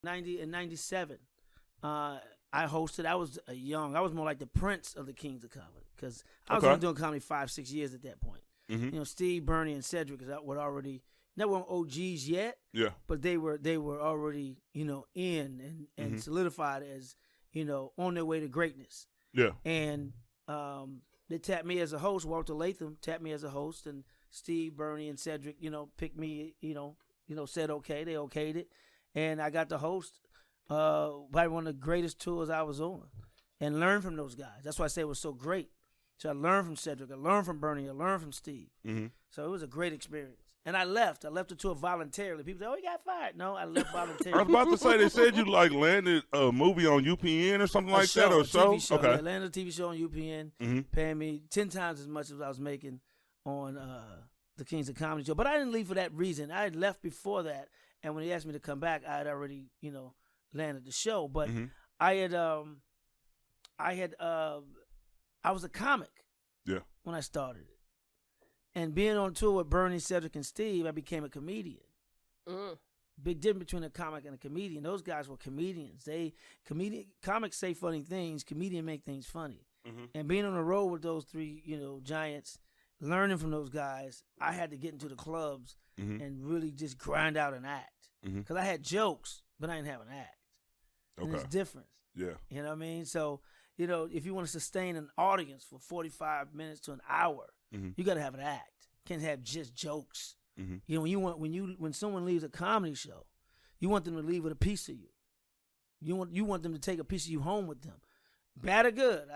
'97. I hosted. I was young. I was more like the prince of the Kings of Comedy because I was only doing comedy 5-6 years at that point. Mm-hmm. You know, Steve, Bernie, and Cedric were already they weren't OGs yet. Yeah. But they were already in and solidified as on their way to greatness. Yeah. And they tapped me as a host. Walter Latham tapped me as a host, and Steve, Bernie, and Cedric picked me. Said okay. They okayed it, and I got to host probably one of the greatest tours I was on, and learn from those guys. That's why I say it was so great. So I learned from Cedric, I learned from Bernie, I learned from Steve. Mm-hmm. So it was a great experience. And I left. I left the tour voluntarily. People say, "Oh, you got fired." No, I left voluntarily. I was about to say they said you landed a movie on UPN or something like that, or a TV show. Okay. Yeah, landed a TV show on UPN, paying me 10 times as much as I was making on the Kings of Comedy show. But I didn't leave for that reason. I had left before that, and when he asked me to come back, I had already landed the show. But I was a comic. Yeah. When I started it. And being on tour with Bernie, Cedric, and Steve, I became a comedian. Big difference between a comic and a comedian. Those guys were comedians. Comics say funny things. Comedians make things funny. And being on the road with those three, giants, learning from those guys, I had to get into the clubs and really just grind out an act. Because I had jokes, but I didn't have an act. And it's different. Yeah. You know what I mean? So, if you want to sustain an audience for 45 minutes to an hour, you got to have an act. Can't have just jokes. When someone leaves a comedy show, you want them to leave with a piece of you. You want them to take a piece of you home with them, bad or good.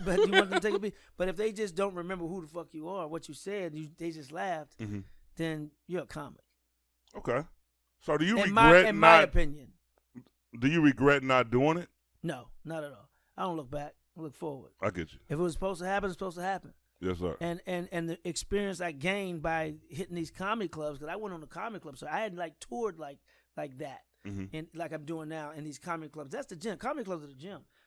But you want them to take a piece. But if they just don't remember who the fuck you are, what you said, they just laughed, then you're a comic. Okay. So do you in my opinion? Do you regret not doing it? No, not at all. I don't look back. I look forward. I get you. If it was supposed to happen, it's supposed to happen. Yes, sir. And the experience I gained by hitting these comedy clubs, because I went on the comedy club, so I had toured like that, and like I'm doing now in these comedy clubs. That's the gym. Comedy clubs are the gym.